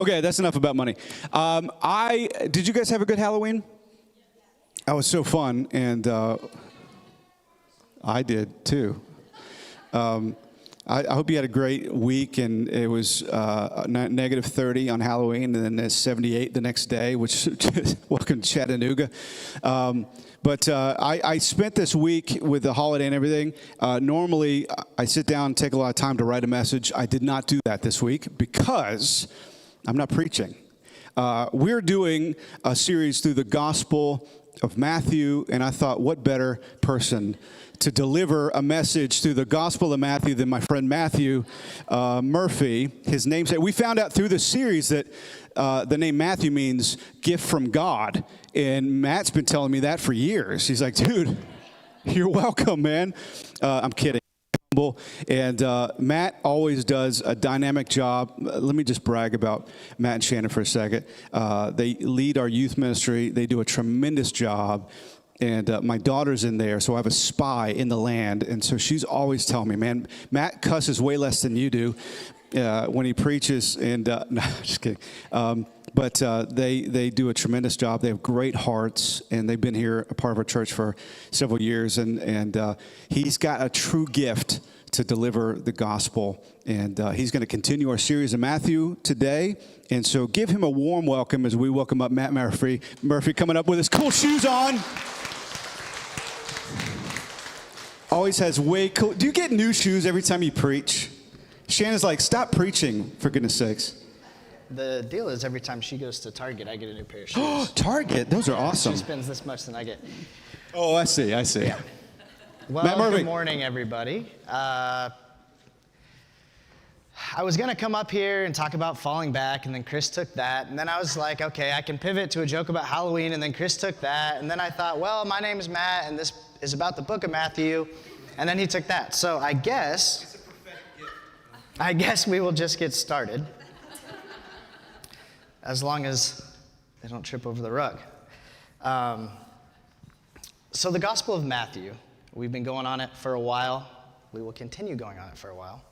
Okay, that's enough about money. Did you guys have a good Halloween? That was so fun, and I did too. I hope you had a great week, and it was negative 30 on Halloween, and then it's 78 the next day, which welcome to Chattanooga. But I spent this week with the holiday and everything. Normally, I sit down and take a lot of time to write a message. I did not do that this week because I'm not preaching. We're doing a series through the Gospel of Matthew, and I thought, what better person to deliver a message through the Gospel of Matthew than my friend Matthew Murphy. His namesake. We found out through the series that the name Matthew means gift from God, and Matt's been telling me that for years. He's like, dude, you're welcome, man. I'm kidding. And Matt always does a dynamic job. Let me just brag about Matt and Shannon for a second. They lead our youth ministry. They do a tremendous job. And my daughter's in there, so I have a spy in the land. And so she's always telling me, man, Matt cusses way less than you do when he preaches. And no, just kidding. But they do a tremendous job. They have great hearts, and they've been here, a part of our church for several years. And he's got a true gift to deliver the gospel. And he's going to continue our series in Matthew today. And so give him a warm welcome as we welcome up Matt Murphy. Murphy coming up with his cool shoes on. Always has way cool. Do you get new shoes every time you preach? Shannon's like, stop preaching, for goodness sakes. The deal is every time she goes to Target, I get a new pair of shoes. Target, those are awesome. She spends this much than I get. Oh, I see. Yeah. Well, good morning, everybody. I was going to come up here and talk about falling back, and then Chris took that. And then I was like, okay, I can pivot to a joke about Halloween, and then Chris took that. And then I thought, well, my name is Matt, and this is about the book of Matthew. And then he took that. So I guess we will just get started. As long as they don't trip over the rug. So the Gospel of Matthew, we've been going on it for a while. We will continue going on it for a while.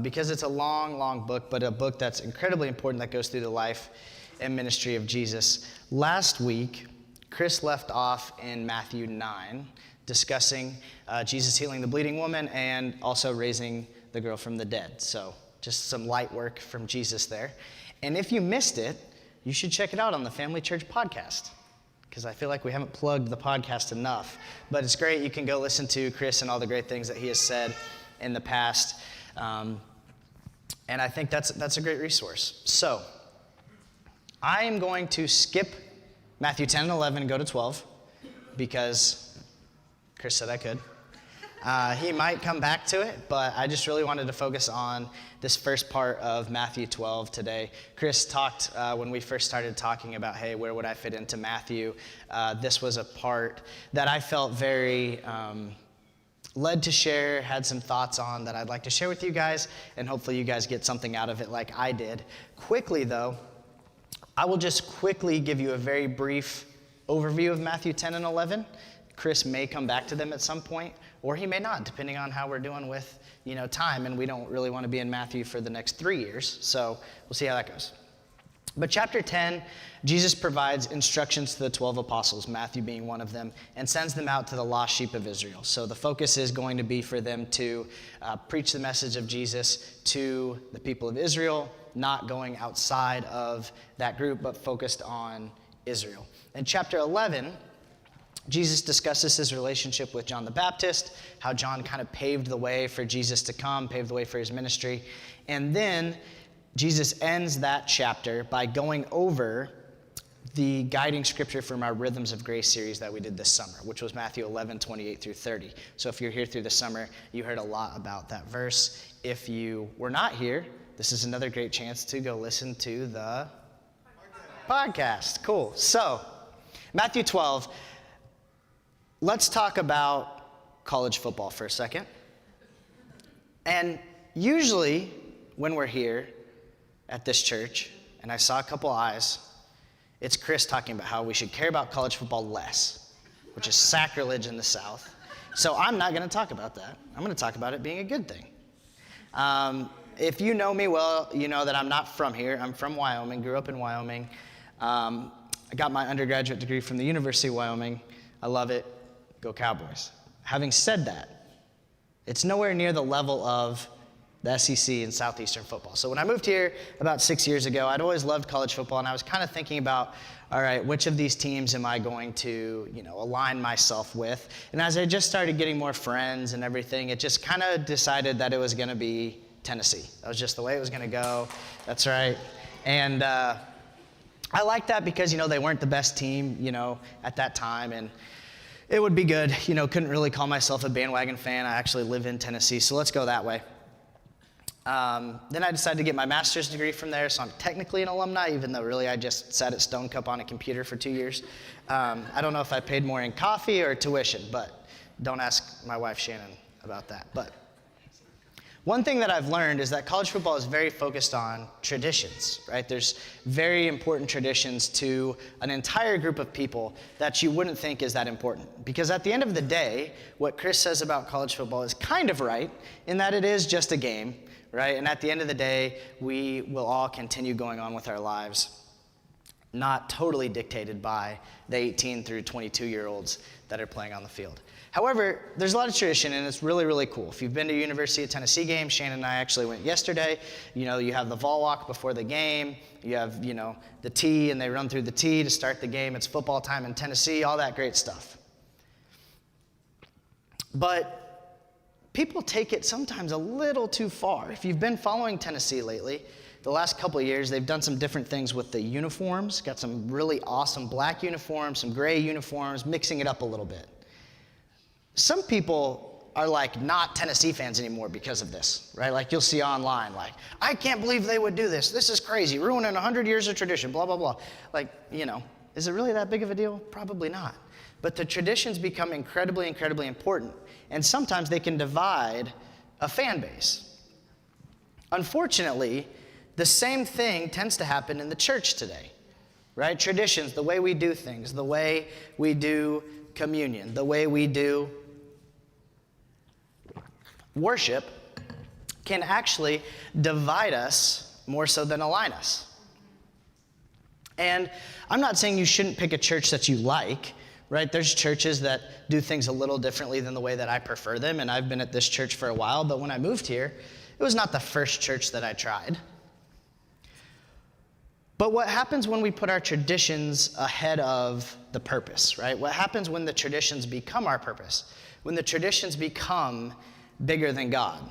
Because it's a long, long book, but a book that's incredibly important that goes through the life and ministry of Jesus. Last week, Chris left off in Matthew 9, discussing Jesus healing the bleeding woman and also raising the girl from the dead. So just some light work from Jesus there. And if you missed it, you should check it out on the Family Church podcast, because I feel like we haven't plugged the podcast enough. But it's great. You can go listen to Chris and all the great things that he has said in the past. And I think that's a great resource. So I am going to skip Matthew 10 and 11 and go to 12, because Chris said I could. He might come back to it, but I just really wanted to focus on this first part of Matthew 12 today. Chris talked when we first started talking about, hey, where would I fit into Matthew? This was a part that I felt very led to share, had some thoughts on that I'd like to share with you guys, and hopefully you guys get something out of it like I did. Quickly, though, I will just quickly give you a very brief overview of Matthew 10 and 11. Chris may come back to them at some point, or he may not, depending on how we're doing with, time, and we don't really want to be in Matthew for the next 3 years, so we'll see how that goes. But chapter 10, Jesus provides instructions to the 12 apostles, Matthew being one of them, and sends them out to the lost sheep of Israel. So the focus is going to be for them to preach the message of Jesus to the people of Israel, not going outside of that group, but focused on Israel. In chapter 11, Jesus discusses his relationship with John the Baptist, how John kind of paved the way for Jesus to come, paved the way for his ministry. And then Jesus ends that chapter by going over the guiding scripture from our Rhythms of Grace series that we did this summer, which was Matthew 11, 28 through 30. So if you're here through the summer, you heard a lot about that verse. If you were not here, this is another great chance to go listen to the podcast. Cool. So, Matthew 12. Let's talk about college football for a second. And usually when we're here at this church, and I saw a couple eyes, it's Chris talking about how we should care about college football less, which is sacrilege in the South. So I'm not going to talk about that. I'm going to talk about it being a good thing. if you know me well, you know that I'm not from here. I'm from Wyoming, grew up in Wyoming. I got my undergraduate degree from the University of Wyoming. I love it. Go Cowboys. Having said that, it's nowhere near the level of the SEC and Southeastern football. So when I moved here about 6 years ago, I'd always loved college football, and I was kind of thinking about, all right, which of these teams am I going to, align myself with? And as I just started getting more friends and everything, it just kind of decided that it was going to be Tennessee. That was just the way it was going to go. That's right. And I liked that because, they weren't the best team, at that time, and it would be good. Couldn't really call myself a bandwagon fan. I actually live in Tennessee, so let's go that way. Then I decided to get my master's degree from there, so I'm technically an alumni, even though really I just sat at Stone Cup on a computer for 2 years. I don't know if I paid more in coffee or tuition, but don't ask my wife Shannon about that. But one thing that I've learned is that college football is very focused on traditions, right? There's very important traditions to an entire group of people that you wouldn't think is that important. Because at the end of the day, what Chris says about college football is kind of right, in that it is just a game, right? And at the end of the day, we will all continue going on with our lives, not totally dictated by the 18 through 22-year-olds that are playing on the field. However, there's a lot of tradition, and it's really, really cool. If you've been to University of Tennessee games, Shannon and I actually went yesterday. You have the vol walk before the game. You have, the tee, and they run through the tee to start the game. It's football time in Tennessee, all that great stuff. But people take it sometimes a little too far. If you've been following Tennessee lately, the last couple of years, they've done some different things with the uniforms. Got some really awesome black uniforms, some gray uniforms, mixing it up a little bit. Some people are not Tennessee fans anymore because of this, right? You'll see online, I can't believe they would do this. This is crazy, ruining 100 years of tradition, blah, blah, blah. Is it really that big of a deal? Probably not. But the traditions become incredibly, incredibly important. And sometimes they can divide a fan base. Unfortunately, the same thing tends to happen in the church today, right? Traditions, the way we do things, the way we do communion, the way we do worship can actually divide us more so than align us. And I'm not saying you shouldn't pick a church that you like, right? There's churches that do things a little differently than the way that I prefer them, and I've been at this church for a while, but when I moved here, it was not the first church that I tried. But what happens when we put our traditions ahead of the purpose, right? What happens when the traditions become our purpose? When the traditions become bigger than God?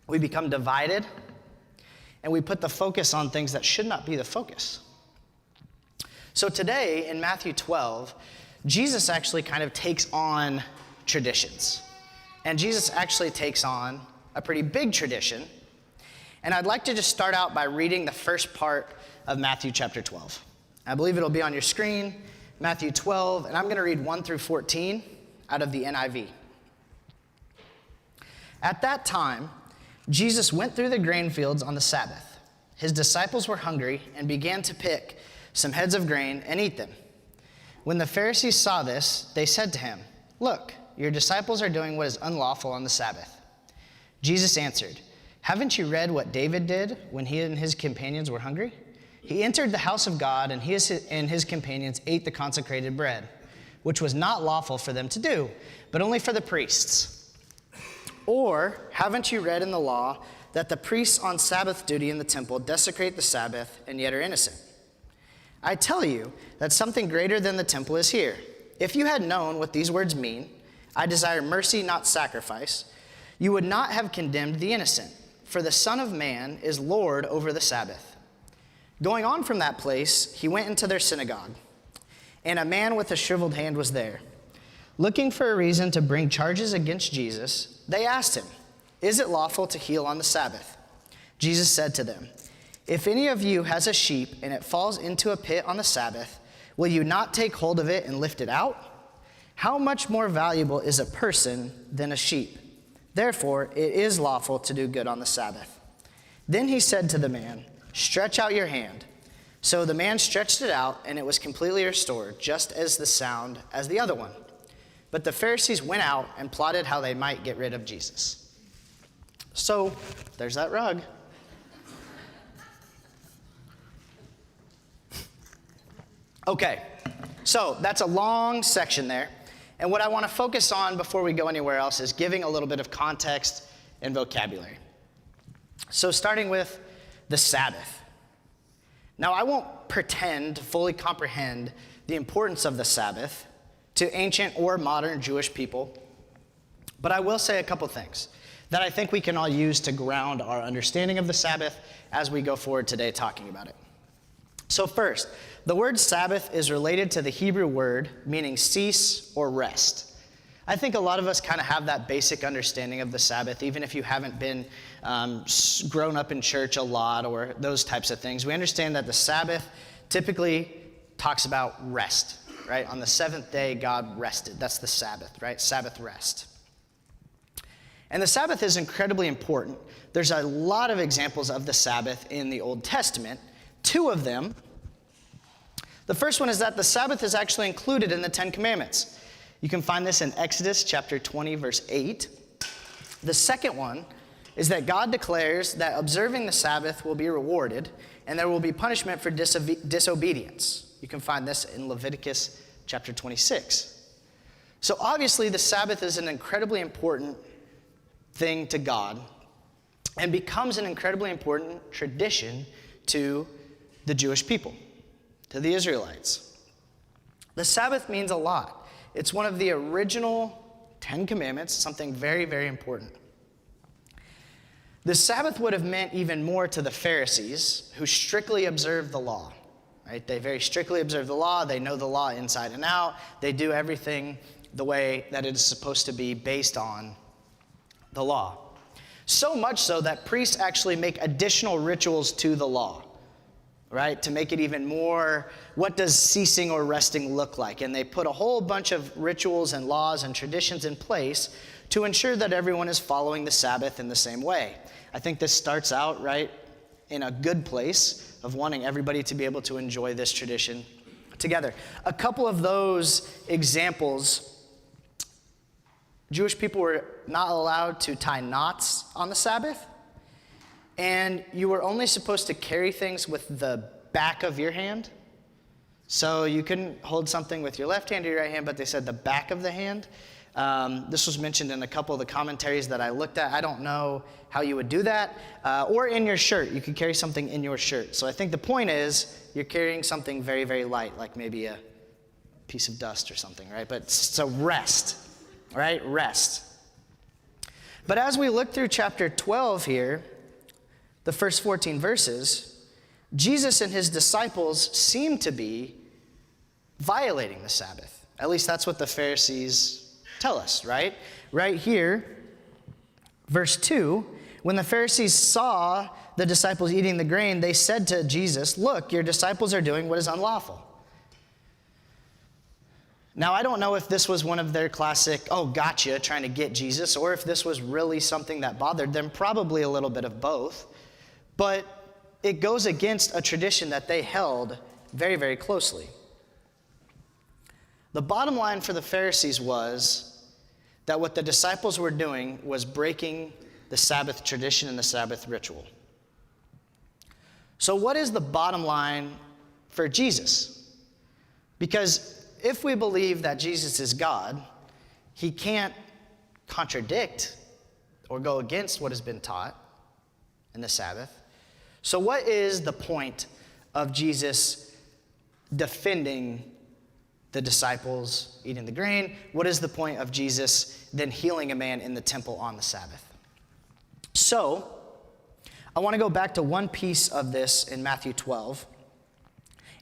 We become divided, and we put the focus on things that should not be the focus. So today, in Matthew 12, Jesus actually kind of takes on traditions. And Jesus actually takes on a pretty big tradition. And I'd like to just start out by reading the first part of Matthew chapter 12. I believe it'll be on your screen, Matthew 12, and I'm going to read 1 through 14 out of the NIV. At that time, Jesus went through the grain fields on the Sabbath. His disciples were hungry and began to pick some heads of grain and eat them. When the Pharisees saw this, they said to him, "Look, your disciples are doing what is unlawful on the Sabbath." Jesus answered, "Haven't you read what David did when he and his companions were hungry? He entered the house of God, and he and his companions ate the consecrated bread, which was not lawful for them to do, but only for the priests. Or haven't you read in the law that the priests on Sabbath duty in the temple desecrate the Sabbath and yet are innocent? I tell you that something greater than the temple is here. If you had known what these words mean, 'I desire mercy, not sacrifice,' you would not have condemned the innocent, for the Son of Man is Lord over the Sabbath." Going on from that place, he went into their synagogue, and a man with a shriveled hand was there. Looking for a reason to bring charges against Jesus, they asked him, "Is it lawful to heal on the Sabbath?" Jesus said to them, "If any of you has a sheep and it falls into a pit on the Sabbath, will you not take hold of it and lift it out? How much more valuable is a person than a sheep? Therefore, it is lawful to do good on the Sabbath." Then he said to the man, "Stretch out your hand." So the man stretched it out, and it was completely restored, just as the sound as the other one. But the Pharisees went out and plotted how they might get rid of Jesus. So there's that rug. Okay, so that's a long section there. And what I want to focus on before we go anywhere else is giving a little bit of context and vocabulary. So starting with the Sabbath. Now, I won't pretend to fully comprehend the importance of the Sabbath to ancient or modern Jewish people, but I will say a couple things that I think we can all use to ground our understanding of the Sabbath as we go forward today talking about it. So first, the word Sabbath is related to the Hebrew word meaning cease or rest. I think a lot of us kind of have that basic understanding of the Sabbath, even if you haven't been grown up in church a lot or those types of things. We understand that the Sabbath typically talks about rest, right? On the seventh day, God rested. That's the Sabbath, right? Sabbath rest. And the Sabbath is incredibly important. There's a lot of examples of the Sabbath in the Old Testament. Two of them. The first one is that the Sabbath is actually included in the Ten Commandments. You can find this in Exodus chapter 20, verse 8. The second one is that God declares that observing the Sabbath will be rewarded and there will be punishment for disobedience. You can find this in Leviticus chapter 26. So obviously the Sabbath is an incredibly important thing to God and becomes an incredibly important tradition to the Jewish people, to the Israelites. The Sabbath means a lot. It's one of the original 10 Commandments, something very, very important. The Sabbath would have meant even more to the Pharisees, who strictly observed the law, right? They very strictly observe the law. They know the law inside and out. They do everything the way that it is supposed to be based on the law. So much so that priests actually make additional rituals to the law, right? To make it even more, what does ceasing or resting look like? And they put a whole bunch of rituals and laws and traditions in place to ensure that everyone is following the Sabbath in the same way. I think this starts out, right, in a good place of wanting everybody to be able to enjoy this tradition together. A couple of those examples, Jewish people were not allowed to tie knots on the Sabbath, and you were only supposed to carry things with the back of your hand. So you couldn't hold something with your left hand or your right hand, but they said the back of the hand. This was mentioned in a couple of the commentaries that I looked at. I don't know how you would do that. Or in your shirt. You could carry something in your shirt. So I think the point is you're carrying something very, very light, like maybe a piece of dust or something, right? But so rest, right? Rest. But as we look through chapter 12 here, the first 14 verses, Jesus and his disciples seem to be violating the Sabbath. At least that's what the Pharisees tell us, right? Right here, verse 2, when the Pharisees saw the disciples eating the grain, they said to Jesus, "Look, your disciples are doing what is unlawful." Now, I don't know if this was one of their classic, oh, gotcha, trying to get Jesus, or if this was really something that bothered them, probably a little bit of both. But it goes against a tradition that they held very, very closely. The bottom line for the Pharisees was that what the disciples were doing was breaking the Sabbath tradition and the Sabbath ritual. So what is the bottom line for Jesus? Because if we believe that Jesus is God, he can't contradict or go against what has been taught in the Sabbath. So what is the point of Jesus defending the disciples eating the grain? What is the point of Jesus then healing a man in the temple on the Sabbath? So, I want to go back to one piece of this in Matthew 12,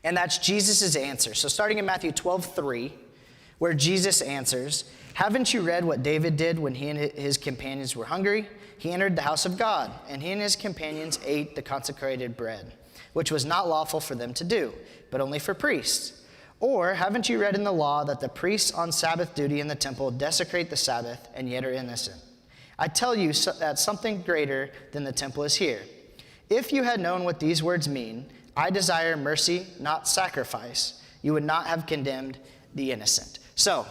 and that's Jesus' answer. So starting in Matthew 12:3, where Jesus answers, "Haven't you read what David did when he and his companions were hungry? He entered the house of God, and he and his companions ate the consecrated bread, which was not lawful for them to do, but only for priests. Or haven't you read in the law that the priests on Sabbath duty in the temple desecrate the Sabbath and yet are innocent? I tell you that something greater than the temple is here. If you had known what these words mean, I desire mercy, not sacrifice, you would not have condemned the innocent." So,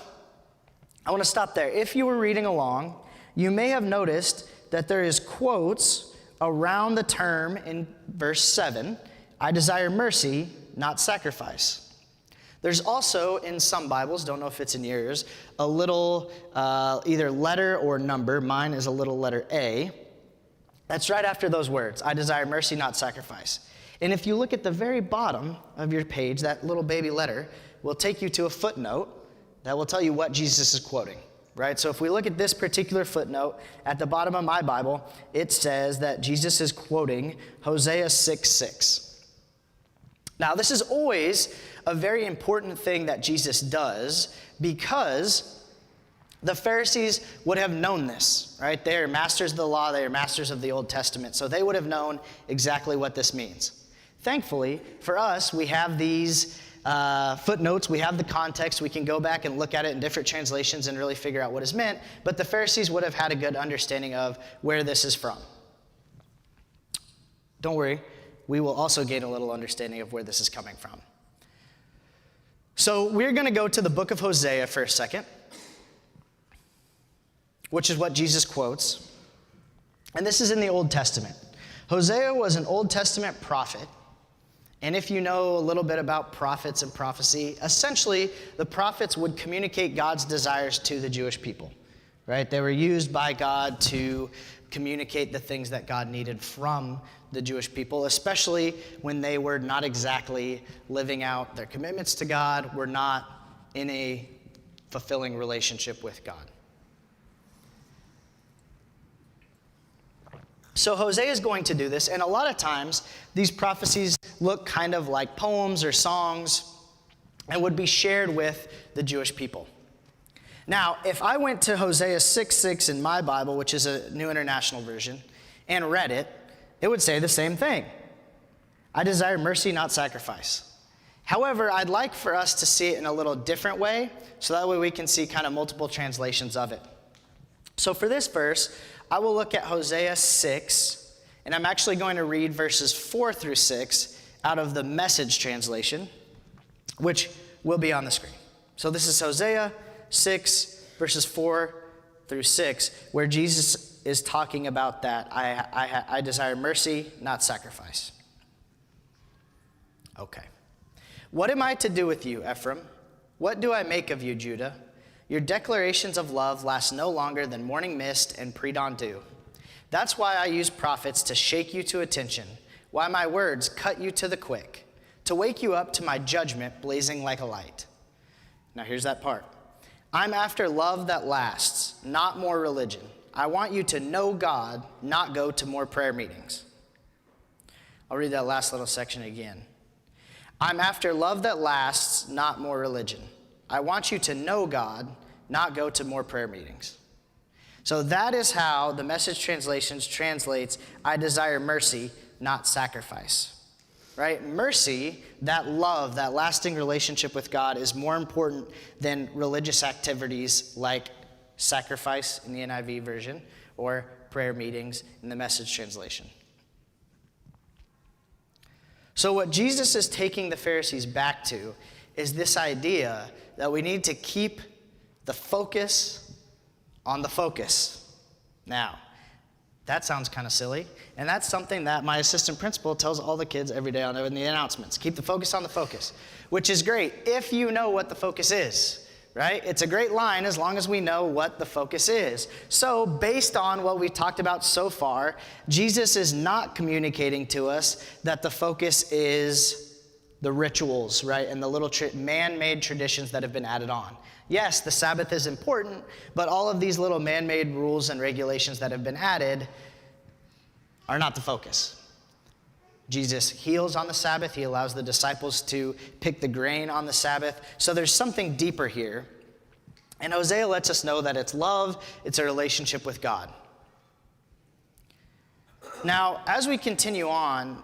I want to stop there. If you were reading along, you may have noticed that there is quotes around the term in verse 7, I desire mercy, not sacrifice. There's also, in some Bibles, don't know if it's in yours, a little either letter or number. Mine is a little letter A. That's right after those words, I desire mercy, not sacrifice. And if you look at the very bottom of your page, that little baby letter will take you to a footnote that will tell you what Jesus is quoting, right? So if we look at this particular footnote, at the bottom of my Bible, it says that Jesus is quoting Hosea 6:6. Now, this is always a very important thing that Jesus does because the Pharisees would have known this, right? They are masters of the law. They are masters of the Old Testament. So they would have known exactly what this means. Thankfully, for us, we have these footnotes. We have the context. We can go back and look at it in different translations and really figure out what is meant. But the Pharisees would have had a good understanding of where this is from. Don't worry. We will also gain a little understanding of where this is coming from. So we're going to go to the book of Hosea for a second, which is what Jesus quotes. And this is in the Old Testament. Hosea was an Old Testament prophet. And if you know a little bit about prophets and prophecy, essentially the prophets would communicate God's desires to the Jewish people, right? They were used by God to communicate the things that God needed from the Jewish people, especially when they were not exactly living out their commitments to God, were not in a fulfilling relationship with God. So Hosea is going to do this, and a lot of times these prophecies look kind of like poems or songs and would be shared with the Jewish people. Now, if I went to Hosea 6:6 in my Bible, which is a New International Version, and read it, it would say the same thing. I desire mercy, not sacrifice. However, I'd like for us to see it in a little different way, so that way we can see kind of multiple translations of it. So for this verse, I will look at Hosea 6, and I'm actually going to read verses 4 through 6 out of the Message translation, which will be on the screen. So this is Hosea 6, verses 4 through 6, where Jesus is talking about that. I desire mercy, not sacrifice. Okay. What am I to do with you, Ephraim? What do I make of you, Judah? Your declarations of love last no longer than morning mist and pre-dawn dew. That's why I use prophets to shake you to attention, why my words cut you to the quick, to wake you up to my judgment blazing like a light. Now here's that part. I'm after love that lasts, not more religion. I want you to know God, not go to more prayer meetings. I'll read that last little section again. I'm after love that lasts, not more religion. I want you to know God, not go to more prayer meetings. So that is how the Message translations translates, I desire mercy, not sacrifice. Right? Mercy, that love, that lasting relationship with God is more important than religious activities like sacrifice in the NIV version or prayer meetings in the Message translation. So what Jesus is taking the Pharisees back to is this idea that we need to keep the focus on the focus. Now, that sounds kind of silly, and that's something that my assistant principal tells all the kids every day in the announcements. Keep the focus on the focus, which is great if you know what the focus is, right? It's a great line as long as we know what the focus is. So based on what we talked about so far, Jesus is not communicating to us that the focus is the rituals, right, and the little man-made traditions that have been added on. Yes, the Sabbath is important, but all of these little man-made rules and regulations that have been added are not the focus. Jesus heals on the Sabbath. He allows the disciples to pick the grain on the Sabbath. So there's something deeper here. And Hosea lets us know that it's love, it's a relationship with God. Now, as we continue on,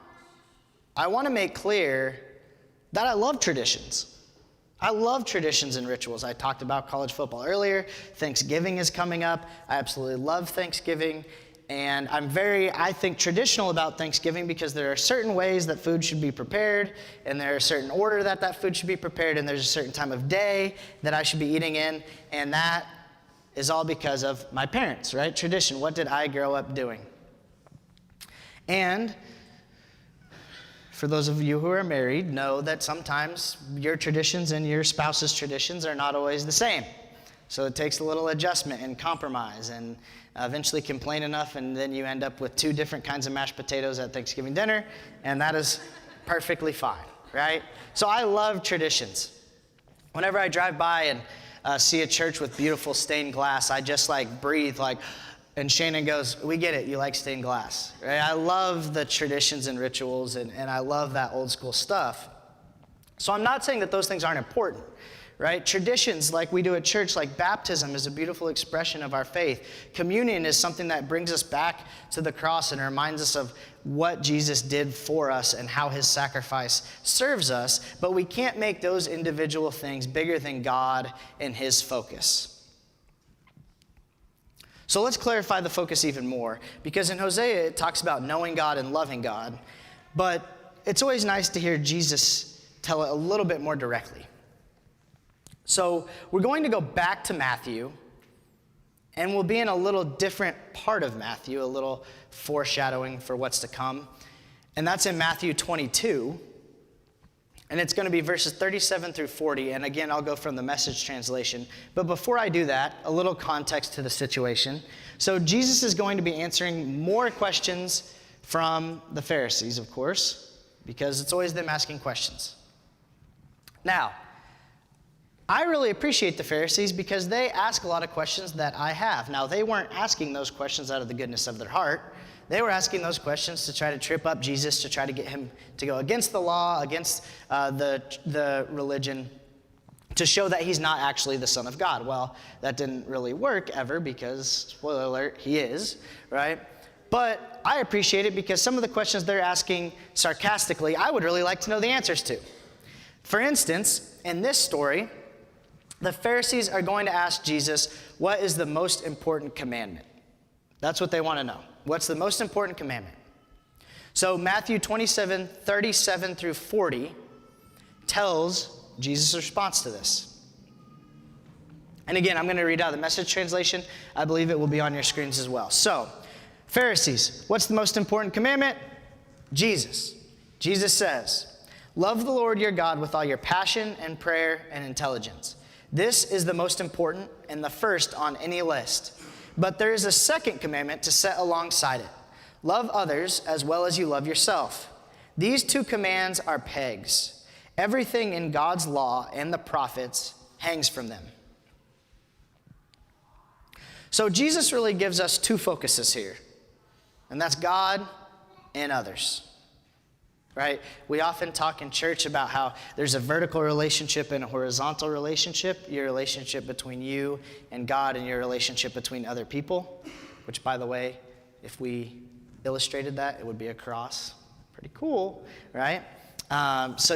I want to make clear that I love traditions. I love traditions and rituals. I talked about college football earlier. Thanksgiving is coming up. I absolutely love Thanksgiving. And I'm I think, traditional about Thanksgiving because there are certain ways that food should be prepared, and there are a certain order that food should be prepared, and there's a certain time of day that I should be eating in, and that is all because of my parents, right? Tradition. What did I grow up doing? And for those of you who are married, know that sometimes your traditions and your spouse's traditions are not always the same. So it takes a little adjustment and compromise and eventually complain enough, and then you end up with 2 different kinds of mashed potatoes at Thanksgiving dinner, and that is perfectly fine, right? So I love traditions. Whenever I drive by and see a church with beautiful stained glass, I just like breathe like, and Shannon goes, we get it, you like stained glass, right? I love the traditions and rituals, and I love that old school stuff. So I'm not saying that those things aren't important, right? Traditions like we do at church, like baptism is a beautiful expression of our faith. Communion is something that brings us back to the cross and reminds us of what Jesus did for us and how his sacrifice serves us, but we can't make those individual things bigger than God and his focus. So let's clarify the focus even more, because in Hosea it talks about knowing God and loving God, but it's always nice to hear Jesus tell it a little bit more directly. So we're going to go back to Matthew, and we'll be in a little different part of Matthew, a little foreshadowing for what's to come. And that's in Matthew 22. And it's going to be verses 37 through 40. And again, I'll go from the Message translation. But before I do that, a little context to the situation. So Jesus is going to be answering more questions from the Pharisees, of course, because it's always them asking questions. Now, I really appreciate the Pharisees because they ask a lot of questions that I have. Now, they weren't asking those questions out of the goodness of their heart. They were asking those questions to try to trip up Jesus, to try to get him to go against the law, against the religion, to show that he's not actually the Son of God. Well, that didn't really work ever because, spoiler alert, he is, right? But I appreciate it because some of the questions they're asking sarcastically, I would really like to know the answers to. For instance, in this story, the Pharisees are going to ask Jesus, what is the most important commandment? That's what they want to know. What's the most important commandment? So Matthew 27, 37 through 40 tells Jesus' response to this. And again, I'm going to read out the Message translation. I believe it will be on your screens as well. So, Pharisees, what's the most important commandment? Jesus. Jesus says, love the Lord your God with all your passion and prayer and intelligence. This is the most important and the first on any list. But there is a second commandment to set alongside it. Love others as well as you love yourself. These 2 commands are pegs. Everything in God's law and the prophets hangs from them. So Jesus really gives us 2 focuses here, and that's God and others. Right? We often talk in church about how there's a vertical relationship and a horizontal relationship, your relationship between you and God and your relationship between other people, which, by the way, if we illustrated that, it would be a cross. Pretty cool, right? So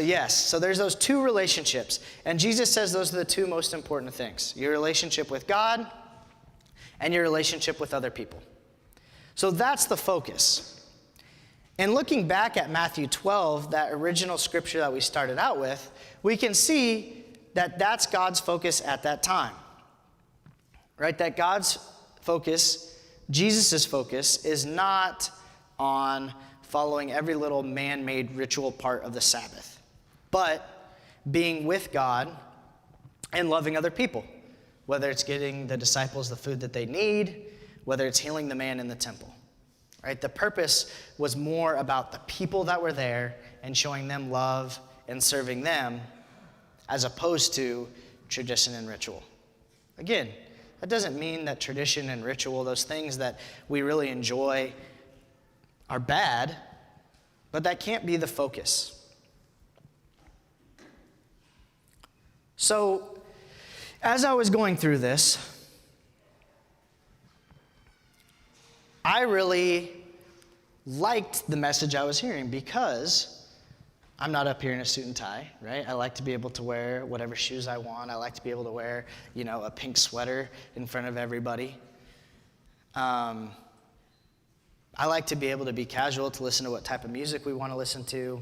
there's those 2 relationships, and Jesus says those are the 2 most important things, your relationship with God and your relationship with other people. So that's the focus. And looking back at Matthew 12, that original scripture that we started out with, we can see that that's God's focus at that time, right? That God's focus, Jesus' focus, is not on following every little man-made ritual part of the Sabbath, but being with God and loving other people, whether it's getting the disciples the food that they need, whether it's healing the man in the temple. Right? The purpose was more about the people that were there and showing them love and serving them as opposed to tradition and ritual. Again, that doesn't mean that tradition and ritual, those things that we really enjoy, are bad, but that can't be the focus. So, as I was going through this, I really liked the message I was hearing because I'm not up here in a suit and tie, right? I like to be able to wear whatever shoes I want. I like to be able to wear, a pink sweater in front of everybody. I like to be able to be casual, to listen to what type of music we want to listen to.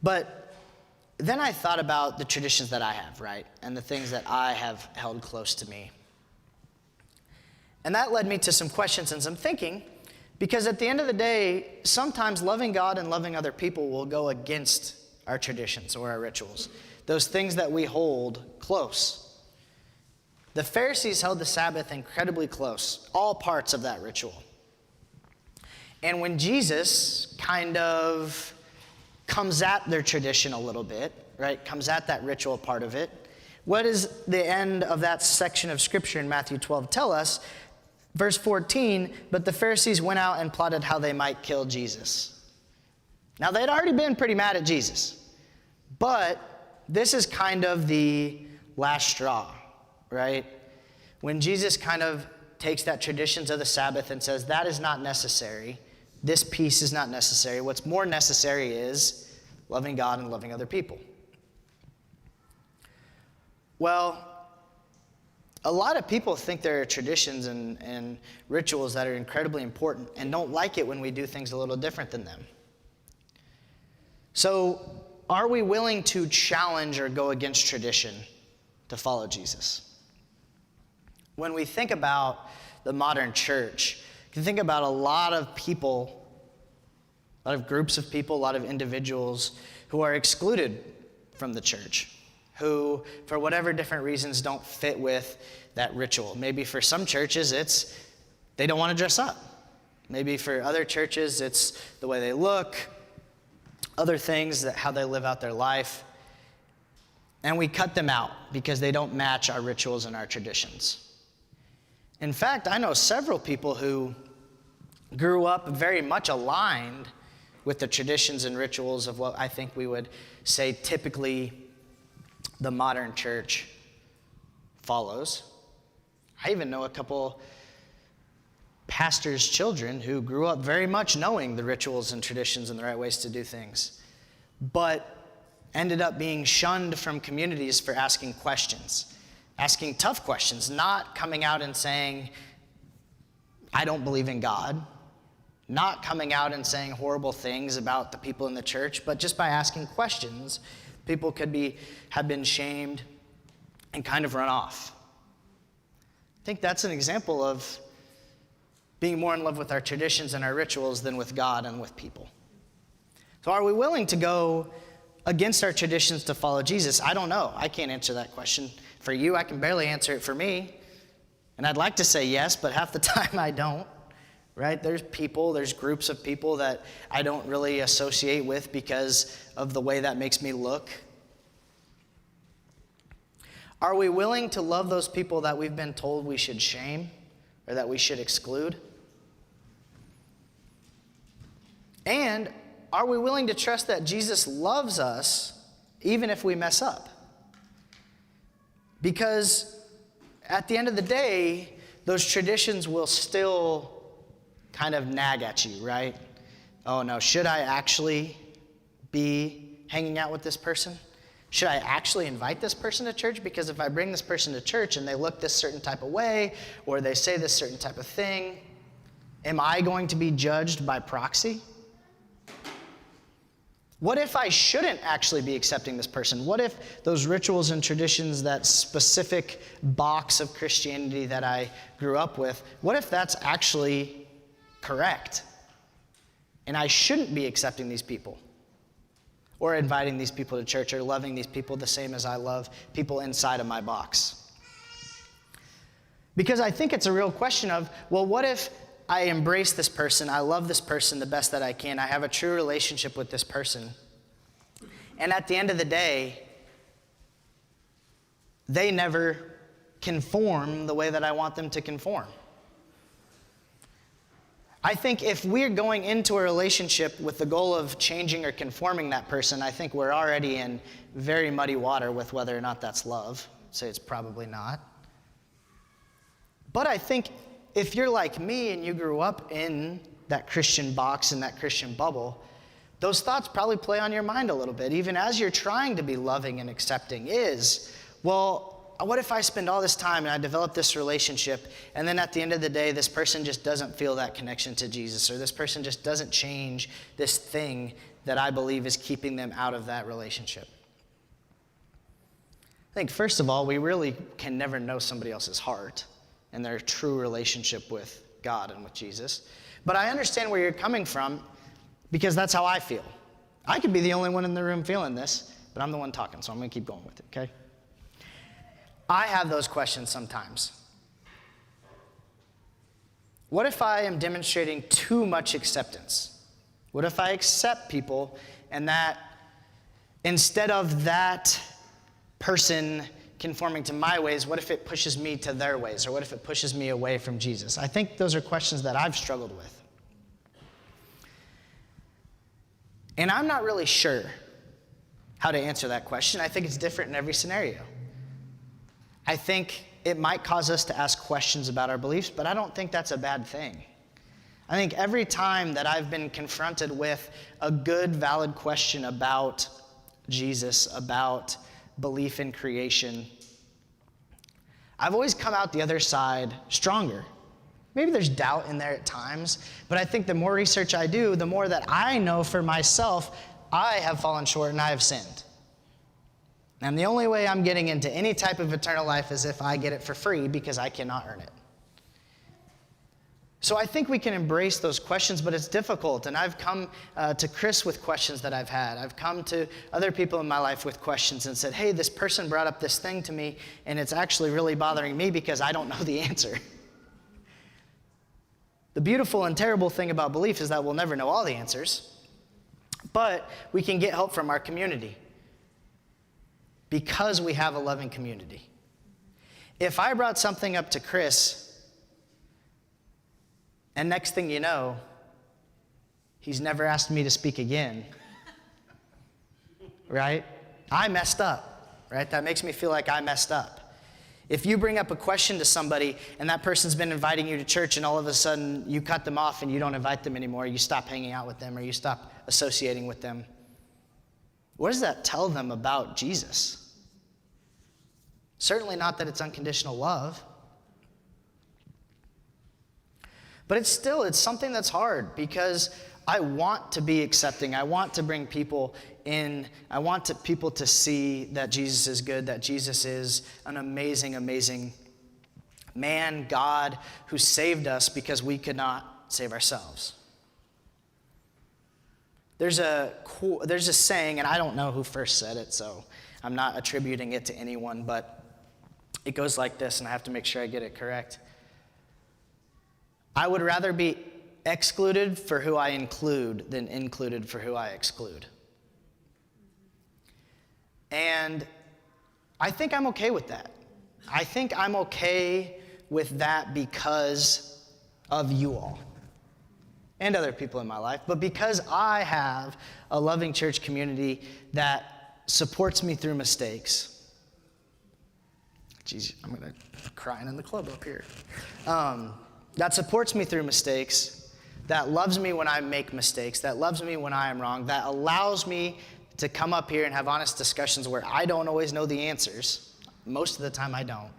But then I thought about the traditions that I have, right? And the things that I have held close to me. And that led me to some questions and some thinking, because at the end of the day, sometimes loving God and loving other people will go against our traditions or our rituals, those things that we hold close. The Pharisees held the Sabbath incredibly close, all parts of that ritual. And when Jesus kind of comes at their tradition a little bit, right, comes at that ritual part of it, what does the end of that section of Scripture in Matthew 12 tell us? Verse 14, but the Pharisees went out and plotted how they might kill Jesus. Now, they'd already been pretty mad at Jesus, but this is kind of the last straw, right? When Jesus kind of takes that traditions of the Sabbath and says, that is not necessary, this piece is not necessary. What's more necessary is loving God and loving other people. Well, a lot of people think there are traditions and rituals that are incredibly important and don't like it when we do things a little different than them. So, are we willing to challenge or go against tradition to follow Jesus? When we think about the modern church, you can think about a lot of people, a lot of groups of people, a lot of individuals who are excluded from the church, who, for whatever different reasons, don't fit with that ritual. Maybe for some churches, it's they don't want to dress up. Maybe for other churches, it's the way they look, other things, that how they live out their life. And we cut them out because they don't match our rituals and our traditions. In fact, I know several people who grew up very much aligned with the traditions and rituals of what I think we would say typically the modern church follows. I even know a couple pastors' children who grew up very much knowing the rituals and traditions and the right ways to do things, but ended up being shunned from communities for asking questions, asking tough questions, not coming out and saying, I don't believe in God, not coming out and saying horrible things about the people in the church, but just by asking questions, people have been shamed and kind of run off. I think that's an example of being more in love with our traditions and our rituals than with God and with people. So are we willing to go against our traditions to follow Jesus? I don't know. I can't answer that question for you. I can barely answer it for me. And I'd like to say yes, but half the time I don't, right? There's groups of people that I don't really associate with because of the way that makes me look. Are we willing to love those people that we've been told we should shame or that we should exclude? And are we willing to trust that Jesus loves us even if we mess up? Because at the end of the day, those traditions will still kind of nag at you, right? Oh no, should I actually be hanging out with this person? Should I actually invite this person to church? Because if I bring this person to church and they look this certain type of way, or they say this certain type of thing, am I going to be judged by proxy? What if I shouldn't actually be accepting this person? What if those rituals and traditions, that specific box of Christianity that I grew up with, what if that's actually correct? And I shouldn't be accepting these people, or inviting these people to church, or loving these people the same as I love people inside of my box. Because I think it's a real question of, well, what if I embrace this person, I love this person the best that I can, I have a true relationship with this person, and at the end of the day, they never conform the way that I want them to conform. I think if we're going into a relationship with the goal of changing or conforming that person, I think we're already in very muddy water with whether or not that's love. I'd say it's probably not. But I think if you're like me and you grew up in that Christian box, in that Christian bubble, those thoughts probably play on your mind a little bit, even as you're trying to be loving and accepting well, what if I spend all this time and I develop this relationship, and then at the end of the day, this person just doesn't feel that connection to Jesus, or this person just doesn't change this thing that I believe is keeping them out of that relationship? I think, first of all, we really can never know somebody else's heart and their true relationship with God and with Jesus. But I understand where you're coming from because that's how I feel. I could be the only one in the room feeling this, but I'm the one talking, so I'm going to keep going with it, okay? I have those questions sometimes. What if I am demonstrating too much acceptance? What if I accept people and that instead of that person conforming to my ways, what if it pushes me to their ways? Or what if it pushes me away from Jesus? I think those are questions that I've struggled with. And I'm not really sure how to answer that question. I think it's different in every scenario. I think it might cause us to ask questions about our beliefs, but I don't think that's a bad thing. I think every time that I've been confronted with a good, valid question about Jesus, about belief in creation, I've always come out the other side stronger. Maybe there's doubt in there at times, but I think the more research I do, the more that I know for myself, I have fallen short and I have sinned. And the only way I'm getting into any type of eternal life is if I get it for free because I cannot earn it. So I think we can embrace those questions, but it's difficult. And I've come to Chris with questions that I've had. I've come to other people in my life with questions and said, hey, this person brought up this thing to me, and it's actually really bothering me because I don't know the answer. The beautiful and terrible thing about belief is that we'll never know all the answers, but we can get help from our community because we have a loving community. If I brought something up to Chris, and next thing you know, he's never asked me to speak again, right? I messed up, right? That makes me feel like I messed up. If you bring up a question to somebody and that person's been inviting you to church and all of a sudden you cut them off and you don't invite them anymore, you stop hanging out with them or you stop associating with them, what does that tell them about Jesus? Certainly not that it's unconditional love. But it's something that's hard because I want to be accepting. I want to bring people in. I want people to see that Jesus is good, that Jesus is an amazing, amazing man, God, who saved us because we could not save ourselves. There's a saying, and I don't know who first said it, so I'm not attributing it to anyone, but it goes like this, and I have to make sure I get it correct. I would rather be excluded for who I include than included for who I exclude. And I think I'm okay with that. I think I'm okay with that because of you all and other people in my life, but because I have a loving church community that supports me through mistakes. Geez, I'm going to crying in the club up here. That supports me through mistakes, that loves me when I make mistakes, that loves me when I am wrong, that allows me to come up here and have honest discussions where I don't always know the answers. Most of the time I don't.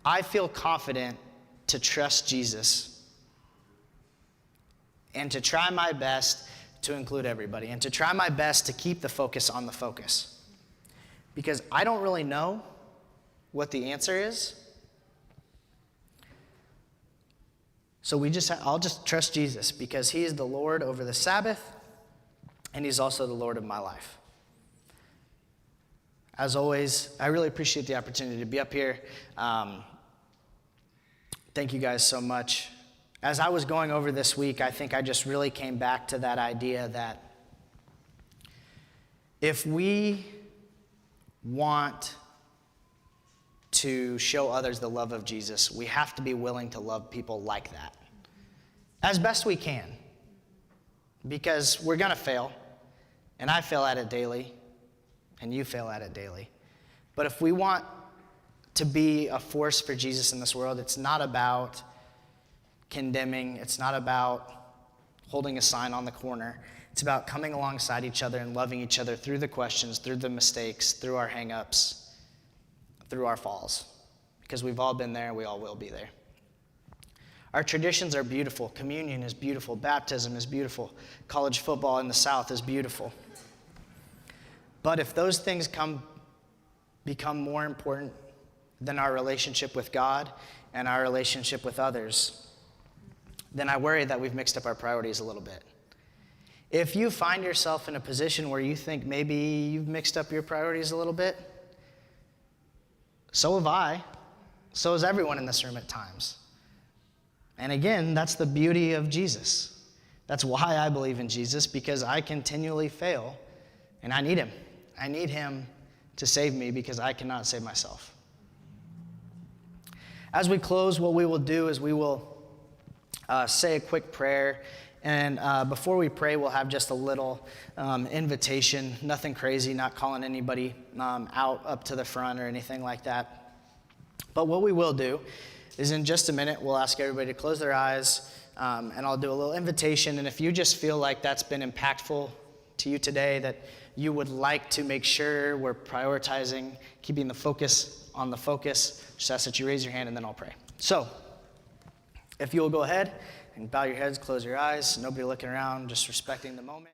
I feel confident to trust Jesus and to try my best to include everybody and to try my best to keep the focus on the focus. Because I don't really know what the answer is. So I'll just trust Jesus because he is the Lord over the Sabbath and he's also the Lord of my life. As always, I really appreciate the opportunity to be up here. Thank you guys so much. As I was going over this week, I think I just really came back to that idea that if we want to show others the love of Jesus, we have to be willing to love people like that as best we can, because we're going to fail, and I fail at it daily, and you fail at it daily. But if we want to be a force for Jesus in this world, it's not about condemning, it's not about holding a sign on the corner. It's about coming alongside each other and loving each other through the questions, through the mistakes, through our hang-ups, through our falls, because we've all been there, we all will be there. Our traditions are beautiful. Communion is beautiful. Baptism is beautiful. College football in the South is beautiful. But if those things come become more important than our relationship with God and our relationship with others, then I worry that we've mixed up our priorities a little bit. If you find yourself in a position where you think maybe you've mixed up your priorities a little bit, so have I. So has everyone in this room at times. And again, that's the beauty of Jesus. That's why I believe in Jesus, because I continually fail, and I need him. I need him to save me because I cannot save myself. As we close, what we will do is we will say a quick prayer. And before we pray, we'll have just a little invitation, nothing crazy, not calling anybody out up to the front or anything like that. But what we will do is in just a minute, we'll ask everybody to close their eyes, and I'll do a little invitation. And if you just feel like that's been impactful to you today, that you would like to make sure we're prioritizing, keeping the focus on the focus, just ask that you raise your hand and then I'll pray. So, if you will go ahead and bow your heads, close your eyes, nobody looking around, just respecting the moment.